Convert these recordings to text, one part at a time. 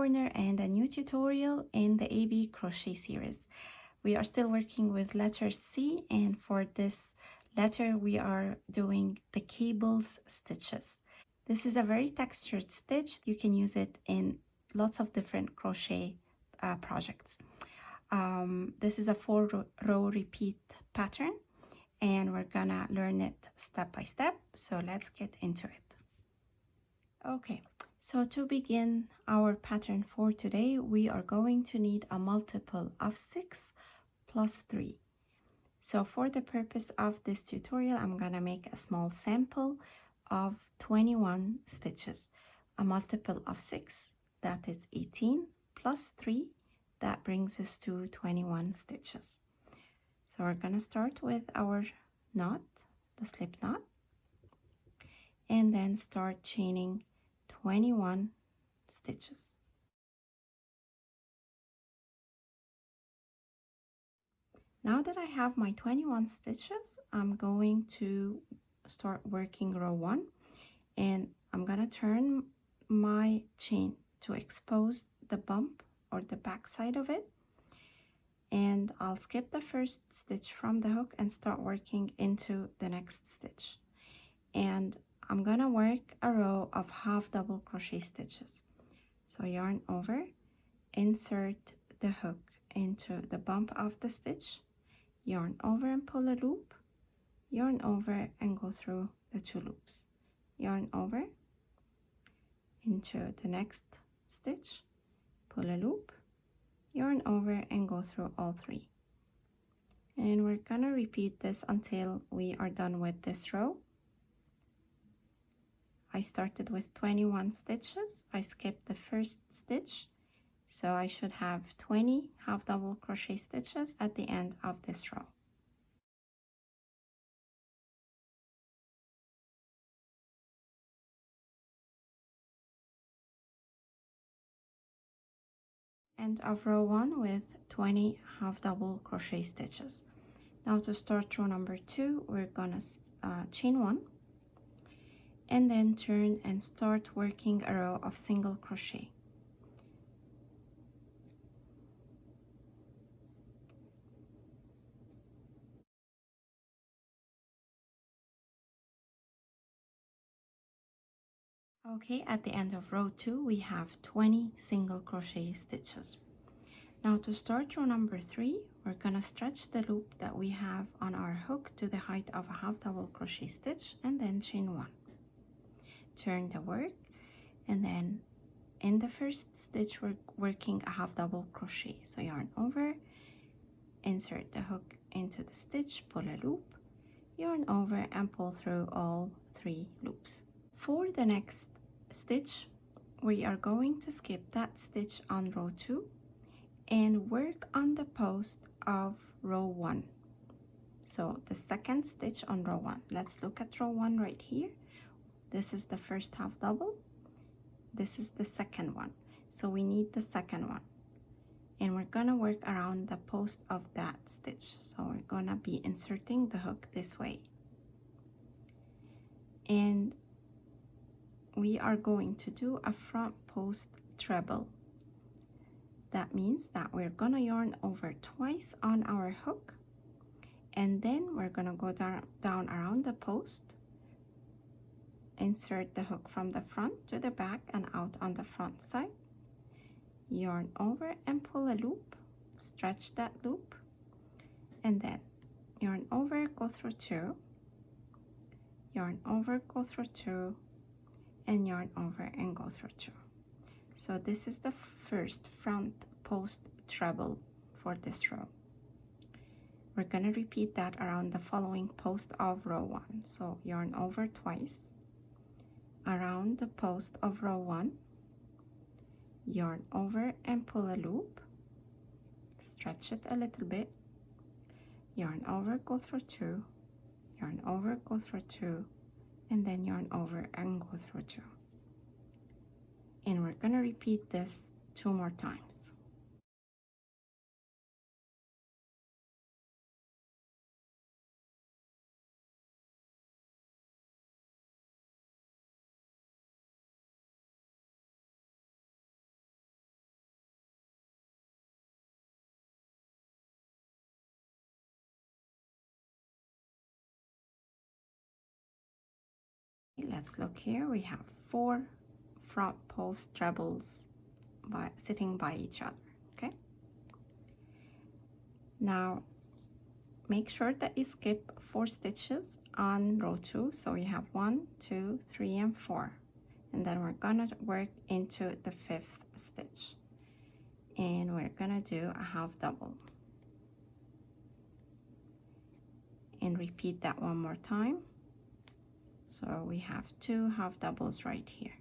corner and a new tutorial in the AB crochet series. We are still working with letter C, and for this letter we are doing the cables stitches. This is a very textured stitch. You can use it in lots of different crochet projects. This is a 4-row repeat pattern, and we're gonna learn it step by step, so let's get into it. Okay, so to begin our pattern for today, we are going to need a multiple of 6 plus 3. So for the purpose of this tutorial, I'm gonna make a small sample of 21 stitches. A multiple of 6, that is 18, plus 3, that brings us to 21 stitches. So we're gonna start with our knot, the slip knot, and then start chaining 21 stitches. Now that I have my 21 stitches, I'm going to start working row 1, and I'm gonna turn my chain to expose the bump or the back side of it, and I'll skip the first stitch from the hook and start working into the next stitch. And I'm gonna work a row of half double crochet stitches. So yarn over, insert the hook into the bump of the stitch, yarn over and pull a loop, yarn over and go through the 2 loops, yarn over into the next stitch, pull a loop, yarn over and go through all 3. And we're gonna repeat this until we are done with this row. I started with 21 stitches. I skipped the first stitch, so I should have 20 half double crochet stitches at the end of this row. End of row 1 with 20 half double crochet stitches. Now to start row number 2, we're gonna chain 1 and then turn and start working a row of single crochet. Okay, at the end of row 2, we have 20 single crochet stitches. Now to start row number 3, we're gonna stretch the loop that we have on our hook to the height of a half double crochet stitch and then chain 1. Turn the work, and then in the first stitch we're working a half double crochet. So yarn over, insert the hook into the stitch, pull a loop, yarn over and pull through all 3 loops. For the next stitch, we are going to skip that stitch on row 2 and work on the post of row 1. So the second stitch on row 1. Let's look at row 1 right here. This is the first half double. This is the second one. So we need the second one. And we're gonna work around the post of that stitch. So we're gonna be inserting the hook this way. And we are going to do a front post treble. That means that we're gonna yarn over twice on our hook, and then we're gonna go down around the post, insert the hook from the front to the back and out on the front side, yarn over and pull a loop, stretch that loop, and then yarn over, go through 2, yarn over, go through 2, and yarn over and go through 2. So this is the first front post treble for this row. We're gonna repeat that around the following post of row 1. So yarn over twice, around the post of row 1, yarn over and pull a loop, stretch it a little bit, yarn over, go through 2, yarn over, go through 2, and then yarn over and go through 2. And we're gonna repeat this 2 more times. Let's look here. We have 4 front post trebles sitting by each other. Okay, now make sure that you skip 4 stitches on row 2, so we have 1, 2, 3, and 4, and then we're gonna work into the 5th stitch, and we're gonna do a half double and repeat that one more time. So we have 2 half doubles right here,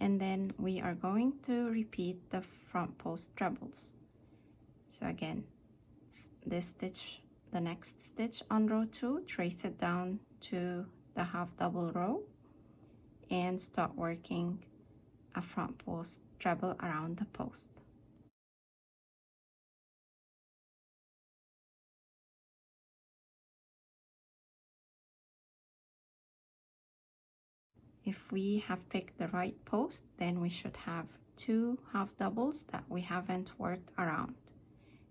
and then we are going to repeat the front post trebles. So again, this stitch, the next stitch on row 2, trace it down to the half double row and start working a front post treble around the post. If we have picked the right post, then we should have 2 half doubles that we haven't worked around.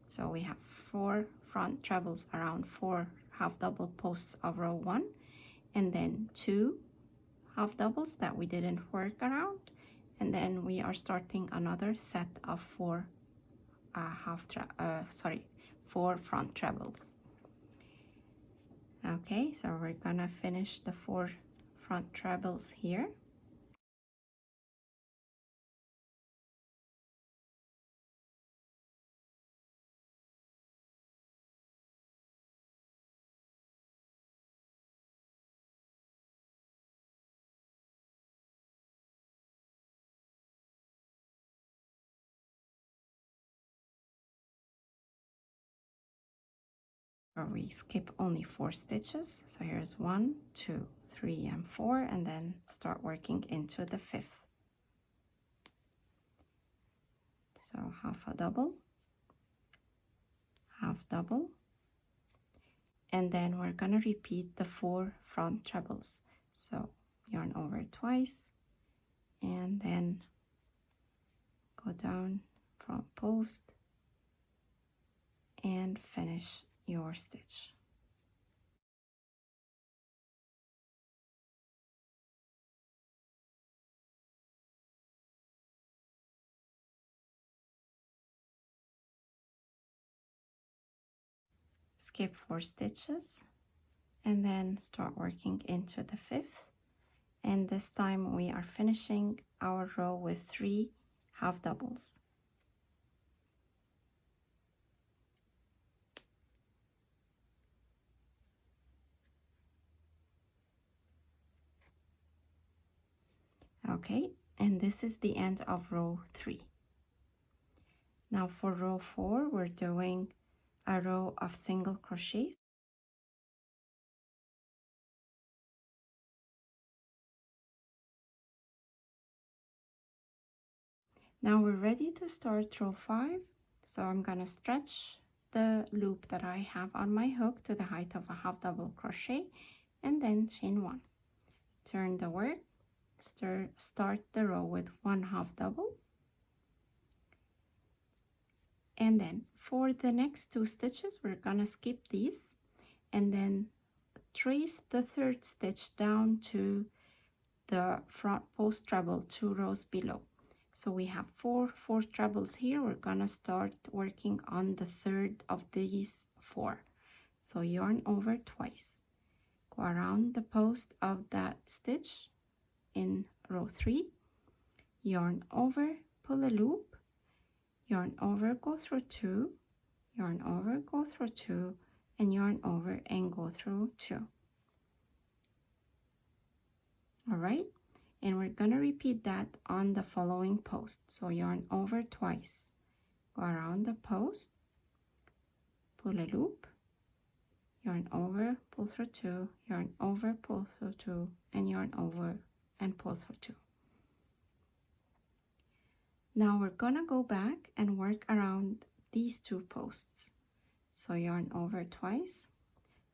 So we have 4 front trebles around 4 half double posts of row 1, and then 2 half doubles that we didn't work around, and then we are starting another set of 4 4 front trebles. Okay, so we're gonna finish the 4 front trebles here. Or we skip only 4 stitches. So here's 1, 2, 3, and 4, and then start working into the 5th. So half a double, half double, and then we're gonna repeat the 4 front trebles. So yarn over twice, and then go down front post and finish your stitch. Skip 4 stitches and then start working into the 5th, and this time we are finishing our row with 3 half doubles. Okay, and this is the end of row 3. Now for row 4, we're doing a row of single crochets. Now we're ready to start row 5. So I'm gonna stretch the loop that I have on my hook to the height of a half double crochet, and then chain 1. Turn the work, start the row with 1 half double, and then for the next 2 stitches we're gonna skip these and then trace the 3rd stitch down to the front post treble 2 rows below. So we have 4 fourth trebles here. We're gonna start working on the 3rd of these 4. So yarn over twice, go around the post of that stitch in row 3, yarn over, pull a loop, yarn over, go through 2, yarn over, go through 2, and yarn over and go through 2. All right, and we're gonna repeat that on the following post. So yarn over twice, go around the post, pull a loop, yarn over, pull through 2, yarn over, pull through 2, and yarn over and pull through 2. Now we're gonna go back and work around these 2 posts. So yarn over twice,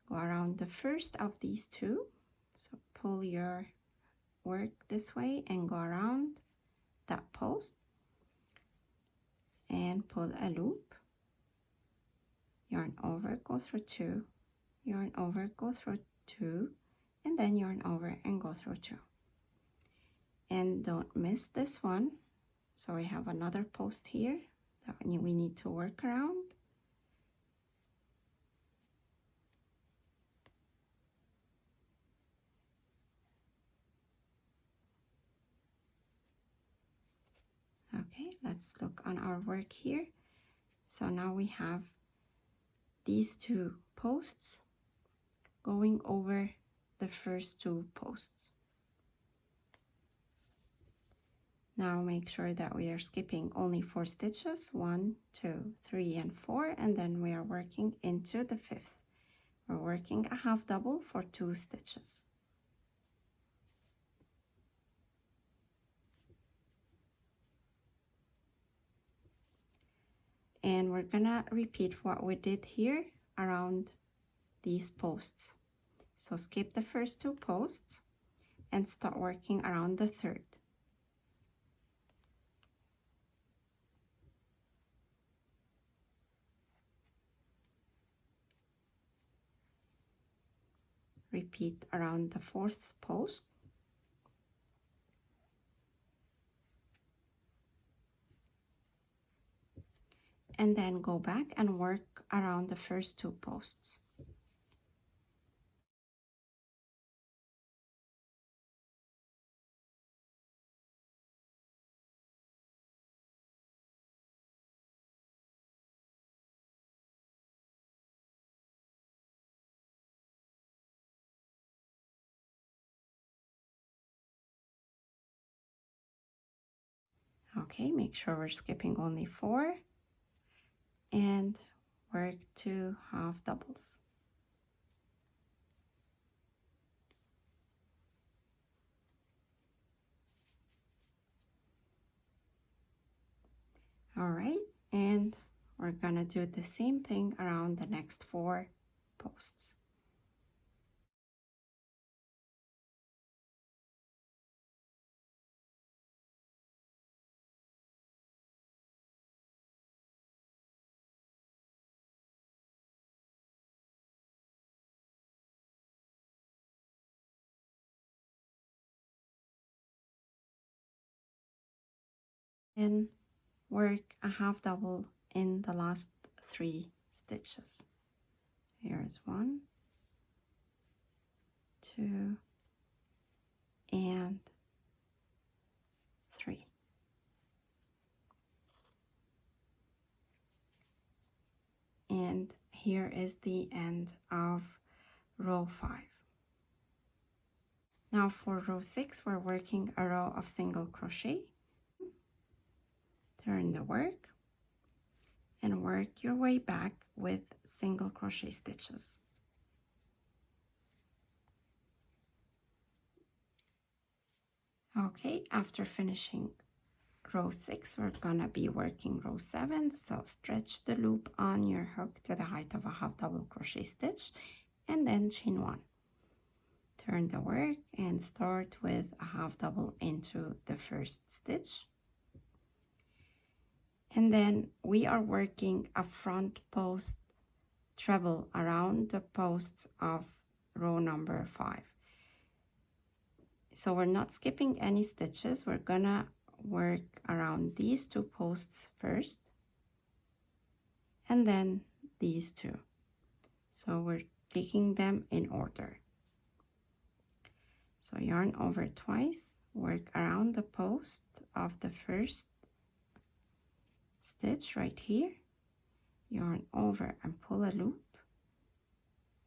go around the first of these 2, so pull your work this way and go around that post and pull a loop, yarn over, go through 2, yarn over, go through 2, and then yarn over and go through 2. And don't miss this one. So we have another post here that we need to work around. Okay, let's look on our work here. So now we have these 2 posts going over the first 2 posts. Now make sure that we are skipping only 4 stitches, 1, 2, 3, and 4, and then we are working into the 5th. We're working a half double for 2 stitches. And we're gonna repeat what we did here around these posts. So skip the first 2 posts and start working around the 3rd. Repeat around the 4th post. And then go back and work around the first 2 posts. Okay, make sure we're skipping only 4 and work 2 half doubles. All right, and we're gonna do the same thing around the next 4 posts. And work a half double in the last 3 stitches. Here's 1, 2, and 3. And here is the end of row 5. Now for row 6, we're working a row of single crochet. Turn the work and work your way back with single crochet stitches. Okay, after finishing row 6, we're gonna be working row 7. So stretch the loop on your hook to the height of a half double crochet stitch and then chain 1. Turn the work and start with a half double into the first stitch. And then we are working a front post treble around the posts of row number 5. So we're not skipping any stitches. We're gonna work around these 2 posts first and then these 2. So we're taking them in order. So yarn over twice, work around the post of the first stitch right here, yarn over and pull a loop,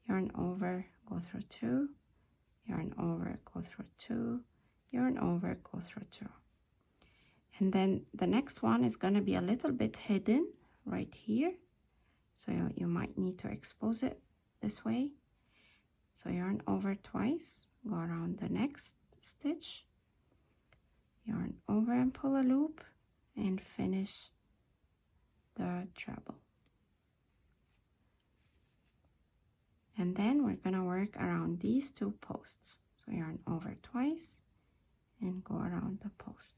yarn over, go through 2, yarn over, go through 2, yarn over, go through 2. And then the next one is going to be a little bit hidden right here, so you might need to expose it this way. So yarn over twice, go around the next stitch, yarn over and pull a loop, and finish the treble. And then we're going to work around these 2 posts. So yarn over twice and go around the post.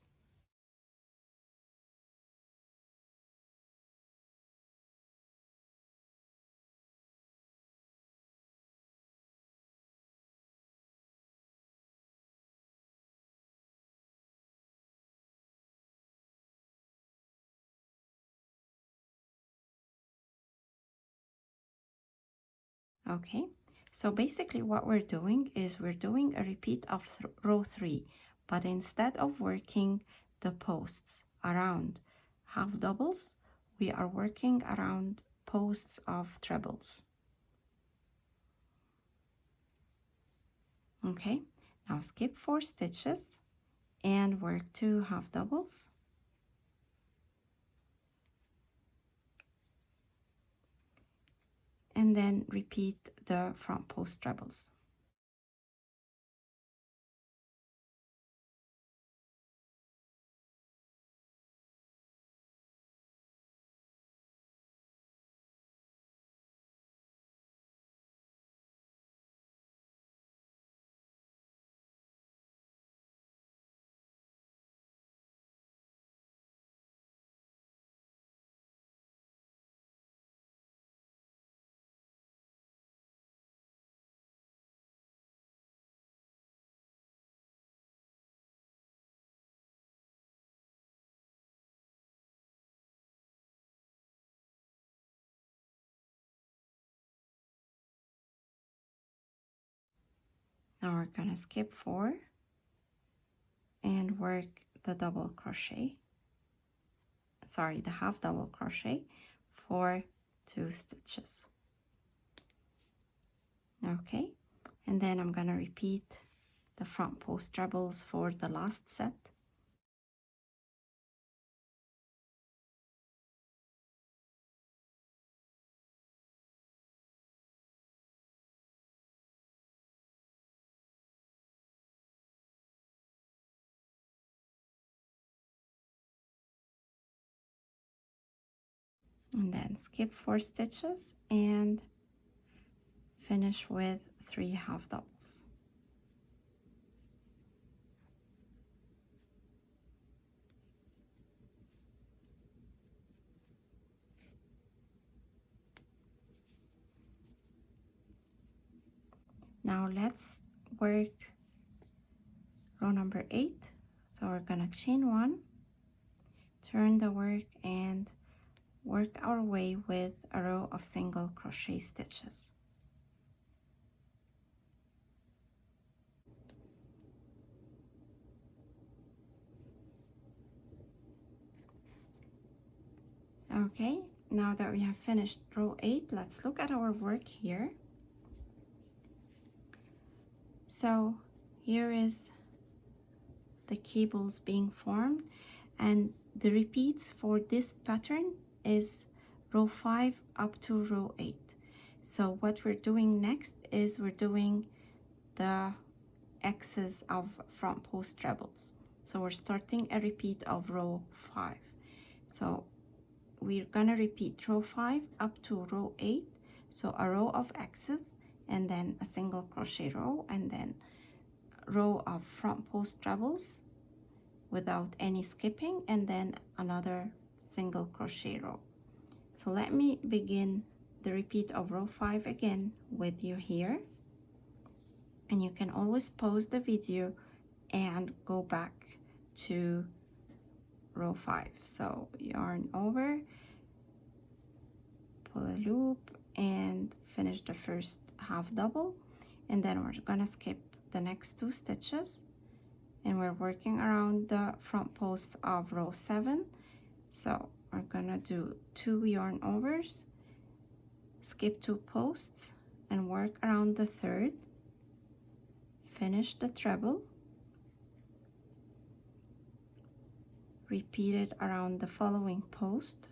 Okay, so basically what we're doing is we're doing a repeat of row 3, but instead of working the posts around half doubles, we are working around posts of trebles. Okay, now skip 4 stitches and work 2 half doubles, and then repeat the front post trebles. Now we're gonna skip 4 and work the double crochet, sorry, the half double crochet for 2 stitches. Okay, and then I'm gonna repeat the front post trebles for the last set. And then skip 4 stitches and finish with 3 half doubles. Now let's work row number 8. So we're gonna chain 1, turn the work, and work our way with a row of single crochet stitches. Okay, now that we have finished row 8, let's look at our work here. So here is the cables being formed, and the repeats for this pattern is row 5 up to row 8. So what we're doing next is we're doing the X's of front post trebles. So we're starting a repeat of row 5. So we're gonna repeat row 5 up to row 8. So a row of X's and then a single crochet row, and then row of front post trebles without any skipping, and then another single crochet row. So let me begin the repeat of row 5 again with you here, and you can always pause the video and go back to row 5. So yarn over, pull a loop, and finish the first half double, and then we're gonna skip the next 2 stitches, and we're working around the front posts of row 7. So we're gonna do 2 yarn overs, skip 2 posts, and work around the third, finish the treble, repeat it around the following post,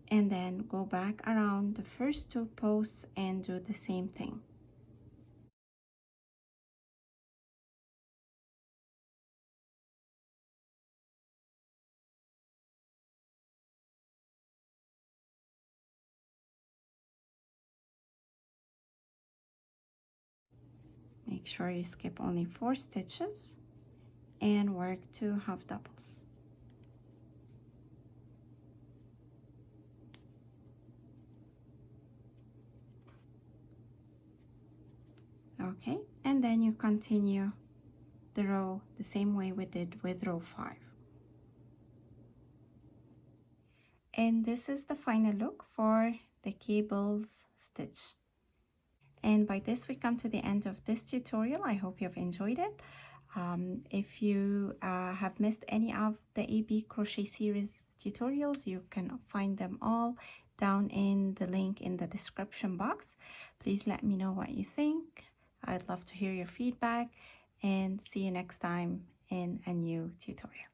and then go back around the first 2 posts and do the same thing. Make sure you skip only 4 stitches and work 2 half doubles. Okay, and then you continue the row the same way we did with row 5. And this is the final look for the cables stitch. And by this we come to the end of this tutorial. I hope you've enjoyed it. If you have missed any of the AB crochet series tutorials, you can find them all down in the link in the description box. Please let me know what you think. I'd love to hear your feedback, and see you next time in a new tutorial.